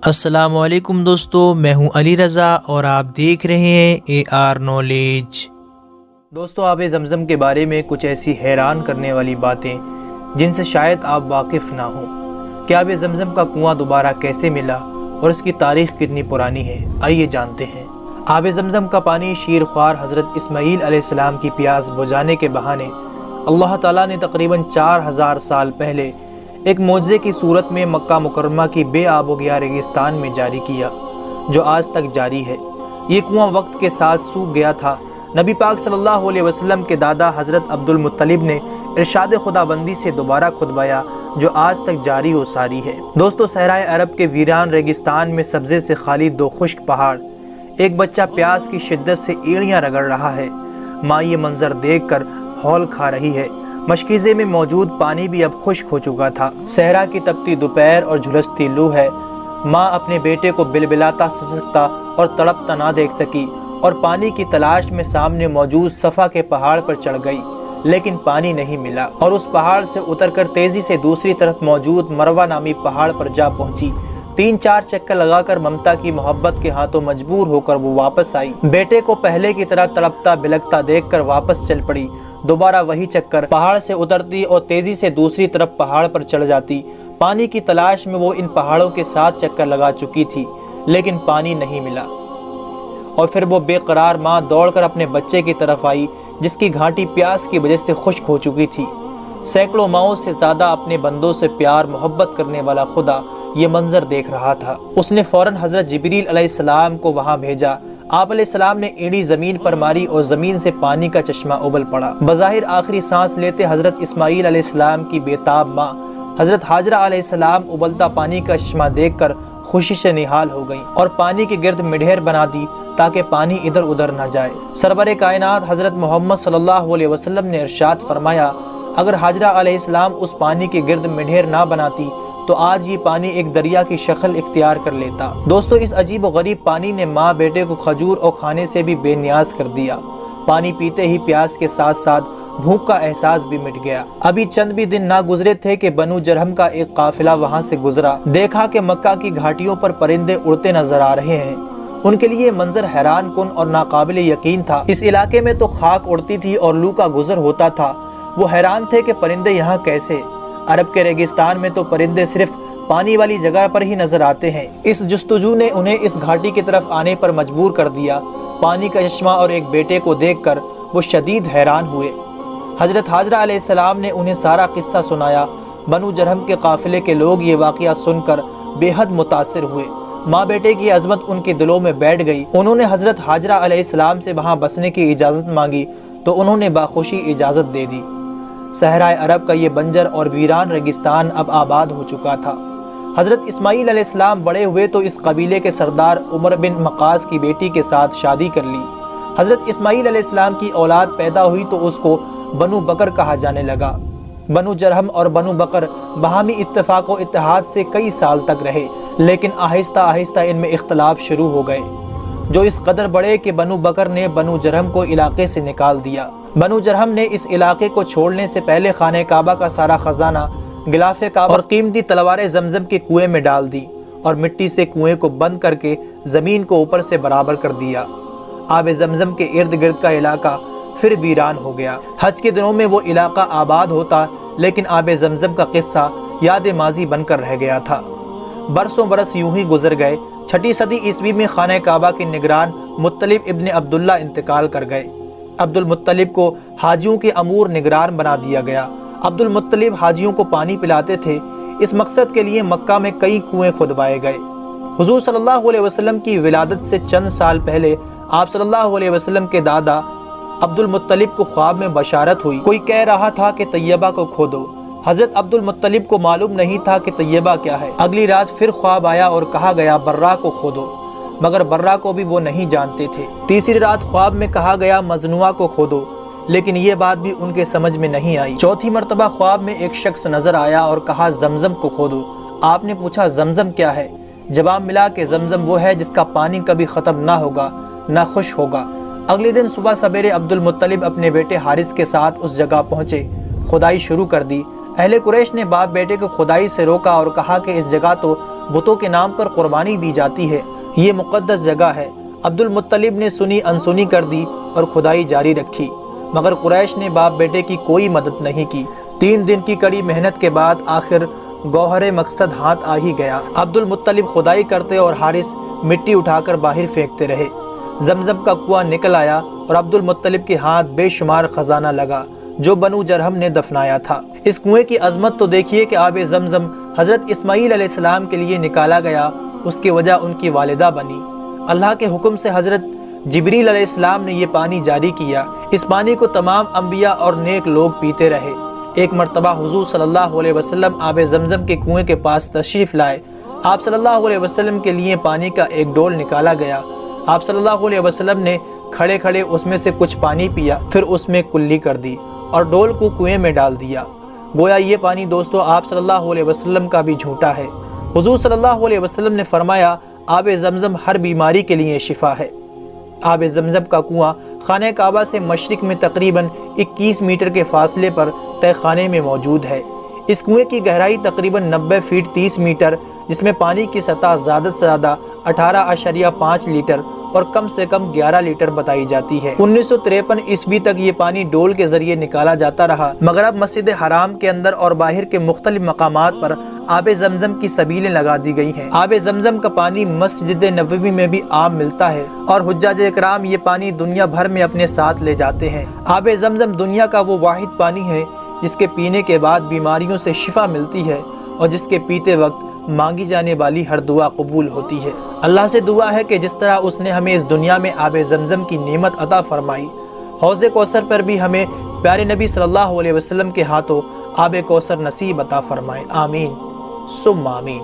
السلام علیکم دوستو، میں ہوں علی رضا اور آپ دیکھ رہے ہیں اے آر نالج۔ دوستو، آب زمزم کے بارے میں کچھ ایسی حیران کرنے والی باتیں جن سے شاید آپ واقف نہ ہوں کہ آب زمزم کا کنواں دوبارہ کیسے ملا اور اس کی تاریخ کتنی پرانی ہے، آئیے جانتے ہیں۔ آب زمزم کا پانی شیر خوار حضرت اسماعیل علیہ السلام کی پیاس بجھانے کے بہانے اللہ تعالیٰ نے تقریباً 4000 سال پہلے ایک معجزے کی صورت میں مکہ مکرمہ کی بے آب و گیا ریگستان میں جاری کیا، جو آج تک جاری ہے۔ یہ کنواں وقت کے ساتھ سوکھ گیا تھا۔ نبی پاک صلی اللہ علیہ وسلم کے دادا حضرت عبد المطلب نے ارشاد خداوندی سے دوبارہ کھدوایا، جو آج تک جاری و ساری ہے۔ دوستو، صحرائے عرب کے ویران ریگستان میں سبزے سے خالی 2 خشک پہاڑ، ایک بچہ پیاس کی شدت سے ایڑیاں رگڑ رہا ہے۔ ماں یہ منظر دیکھ کر ہول کھا رہی ہے۔ مشکیزے میں موجود پانی بھی اب خشک ہو چکا تھا۔ صحرا کی تپتی دوپہر اور جھلستی لو ہے۔ ماں اپنے بیٹے کو بلبلاتا سسکتا اور تڑپتا نہ دیکھ سکی اور پانی کی تلاش میں سامنے موجود صفا کے پہاڑ پر چڑھ گئی، لیکن پانی نہیں ملا اور اس پہاڑ سے اتر کر تیزی سے دوسری طرف موجود مروہ نامی پہاڑ پر جا پہنچی۔ 3-4 چکر لگا کر ممتا کی محبت کے ہاتھوں مجبور ہو کر وہ واپس آئی۔ بیٹے کو پہلے کی طرح تڑپتا بلکتا دیکھ کر واپس چل پڑی۔ دوبارہ وہی چکر، پہاڑ سے اترتی اور تیزی سے دوسری طرف پہاڑ پر چڑھ جاتی۔ پانی کی تلاش میں وہ ان پہاڑوں کے 7 چکر لگا چکی تھی، لیکن پانی نہیں ملا۔ اور پھر وہ بے قرار ماں دوڑ کر اپنے بچے کی طرف آئی، جس کی گھاٹی پیاس کی وجہ سے خشک ہو چکی تھی۔ سینکڑوں ماؤں سے زیادہ اپنے بندوں سے پیار محبت کرنے والا خدا یہ منظر دیکھ رہا تھا۔ اس نے فوراً حضرت جبریل علیہ السلام کو وہاں بھیجا۔ آپ علیہ السلام نے ایڑی زمین پر ماری اور زمین سے پانی کا چشمہ ابل پڑا۔ بظاہر آخری سانس لیتے حضرت اسماعیل علیہ السلام کی بےتاب ماں حضرت ہاجرہ علیہ السلام ابلتا پانی کا چشمہ دیکھ کر خوشی سے نہال ہو گئیں اور پانی کے گرد مڈھیر بنا دی تاکہ پانی ادھر ادھر نہ جائے۔ سرور کائنات حضرت محمد صلی اللہ علیہ وسلم نے ارشاد فرمایا، اگر ہاجرہ علیہ السلام اس پانی کے گرد مڈھیر نہ بناتی تو آج یہ پانی ایک دریا کی شکل اختیار کر لیتا۔ دوستو، اس عجیب و غریب پانی نے ماں بیٹے کو کھجور اور کھانے سے بھی بے نیاز کر دیا۔ پانی پیتے ہی پیاس کے ساتھ ساتھ بھوک کا احساس بھی مٹ گیا۔ ابھی چند بھی دن نہ گزرے تھے کہ بنو جرہم کا ایک قافلہ وہاں سے گزرا۔ دیکھا کہ مکہ کی گھاٹیوں پر پرندے اڑتے نظر آ رہے ہیں۔ ان کے لیے منظر حیران کن اور ناقابل یقین تھا۔ اس علاقے میں تو خاک اڑتی تھی اور لو کا گزر ہوتا تھا۔ وہ حیران تھے کہ پرندے یہاں کیسے؟ عرب کے ریگستان میں تو پرندے صرف پانی والی جگہ پر ہی نظر آتے ہیں۔ اس جستجو نے انہیں اس گھاٹی کی طرف آنے پر مجبور کر دیا۔ پانی کا چشمہ اور ایک بیٹے کو دیکھ کر وہ شدید حیران ہوئے۔ حضرت ہاجرہ علیہ السلام نے انہیں سارا قصہ سنایا۔ بنو جرہم کے قافلے کے لوگ یہ واقعہ سن کر بے حد متاثر ہوئے۔ ماں بیٹے کی عظمت ان کے دلوں میں بیٹھ گئی۔ انہوں نے حضرت ہاجرہ علیہ السلام سے وہاں بسنے کی اجازت مانگی تو انہوں نے باخوشی اجازت دے دی۔ صحرائے عرب کا یہ بنجر اور ویران ریگستان اب آباد ہو چکا تھا۔ حضرت اسماعیل علیہ السلام بڑے ہوئے تو اس قبیلے کے سردار عمر بن مقاص کی بیٹی کے ساتھ شادی کر لی۔ حضرت اسماعیل علیہ السلام کی اولاد پیدا ہوئی تو اس کو بنو بکر کہا جانے لگا۔ بنو جرہم اور بنو بکر باہمی اتفاق و اتحاد سے کئی سال تک رہے، لیکن آہستہ آہستہ ان میں اختلاف شروع ہو گئے، جو اس قدر بڑے کہ بنو بکر نے بنو جرہم کو علاقے سے نکال دیا۔ بنو جرہم نے اس علاقے کو چھوڑنے سے پہلے خانہ کعبہ کا سارا خزانہ، غلاف کعبہ اور قیمتی تلواریں زمزم کے کنویں میں ڈال دی اور مٹی سے کنویں کو بند کر کے زمین کو اوپر سے برابر کر دیا۔ آب زمزم کے ارد گرد کا علاقہ پھر ویران ہو گیا۔ حج کے دنوں میں وہ علاقہ آباد ہوتا، لیکن آب زمزم کا قصہ یاد ماضی بن کر رہ گیا تھا۔ برسوں برس یوں ہی گزر گئے۔ 6 صدی عیسوی میں خانہ کعبہ کے نگران مطلب ابن عبداللہ انتقال کر گئے۔ عبد المطلب کو حاجیوں کے امور نگران بنا دیا گیا۔ عبد المطلب حاجیوں کو پانی پلاتے تھے۔ اس مقصد کے لیے مکہ میں کئی کنویں کھدوائے گئے۔ حضور صلی اللہ علیہ وسلم کی ولادت سے چند سال پہلے آپ صلی اللہ علیہ وسلم کے دادا عبد المطلب کو خواب میں بشارت ہوئی۔ کوئی کہہ رہا تھا کہ طیبہ کو کھودو۔ حضرت عبد المطلب کو معلوم نہیں تھا کہ طیبہ کیا ہے۔ اگلی رات پھر خواب آیا اور کہا گیا برہ کو کھودو، مگر برہ کو بھی وہ نہیں جانتے تھے۔ تیسری رات خواب میں کہا گیا مجنوعہ کو کھودو، لیکن یہ بات بھی ان کے سمجھ میں نہیں آئی۔ چوتھی مرتبہ خواب میں ایک شخص نظر آیا اور کہا زمزم کو کھودو۔ آپ نے پوچھا زمزم کیا ہے؟ جواب ملا کہ زمزم وہ ہے جس کا پانی کبھی ختم نہ ہوگا، نہ خوش ہوگا۔ اگلے دن صبح سویرے عبد المطلب اپنے بیٹے حارث کے ساتھ اس جگہ پہنچے۔ کھدائی شروع کر دی۔ اہل قریش نے باپ بیٹے کو کھدائی سے روکا اور کہا کہ اس جگہ تو بتوں کے نام پر قربانی دی جاتی ہے۔ یہ مقدس جگہ ہے۔ عبد المطلب نے سنی انسنی کر دی اور کھدائی جاری رکھی، مگر قریش نے باپ بیٹے کی کوئی مدد نہیں کی۔ 3 دن کی کڑی محنت کے بعد آخر گوہر مقصد ہاتھ آ ہی گیا۔ عبد المطلب کھدائی کرتے اور حارث مٹی اٹھا کر باہر پھینکتے رہے۔ زمزم کا کنواں نکل آیا اور عبد المطلب کے ہاتھ بے شمار خزانہ لگا جو بنو جرہم نے دفنایا تھا۔ اس کنویں کی عظمت تو دیکھیے کہ آب زمزم حضرت اسماعیل علیہ السلام کے لیے نکالا گیا، اس کی وجہ ان کی والدہ بنی۔ اللہ کے حکم سے حضرت جبریل علیہ السلام نے یہ پانی جاری کیا۔ اس پانی کو تمام انبیاء اور نیک لوگ پیتے رہے۔ ایک مرتبہ حضور صلی اللہ علیہ وسلم آب زمزم کے کنویں کے پاس تشریف لائے۔ آپ صلی اللہ علیہ وسلم کے لیے پانی کا ایک ڈول نکالا گیا۔ آپ صلی اللہ علیہ وسلم نے کھڑے کھڑے اس میں سے کچھ پانی پیا، پھر اس میں کلی کر دی اور ڈول کو کنویں میں ڈال دیا۔ گویا یہ پانی دوستو آپ صلی اللہ علیہ وسلم کا بھی جھوٹا ہے۔ حضور صلی اللہ علیہ وسلم نے فرمایا آب زمزم ہر بیماری کے لیے شفا ہے۔ آب زمزم کا کنواں خانہ کعبہ سے مشرق میں تقریباً 21 میٹر کے فاصلے پر تہ خانے میں موجود ہے۔ اس کنویں کی گہرائی تقریباً 90 فیٹ 30 میٹر، جس میں پانی کی سطح زیادہ سے زیادہ 18.5 لیٹر اور کم سے کم 11 لیٹر بتائی جاتی ہے۔ 1953 عیسوی تک یہ پانی ڈول کے ذریعے نکالا جاتا رہا، مگر اب مسجد حرام کے اندر اور باہر کے مختلف مقامات پر آب زمزم کی سبیلیں لگا دی گئی ہیں۔ آب زمزم کا پانی مسجد نبوی میں بھی عام ملتا ہے اور حجاج اکرام یہ پانی دنیا بھر میں اپنے ساتھ لے جاتے ہیں۔ آب زمزم دنیا کا وہ واحد پانی ہے جس کے پینے کے بعد بیماریوں سے شفا ملتی ہے اور جس کے پیتے وقت مانگی جانے والی ہر دعا قبول ہوتی ہے۔ اللہ سے دعا ہے کہ جس طرح اس نے ہمیں اس دنیا میں آب زمزم کی نعمت عطا فرمائی، حوض کوثر پر بھی ہمیں پیارے نبی صلی اللہ علیہ وسلم کے ہاتھوں آب کوثر نصیب عطا فرمائے۔ آمین ثم آمین۔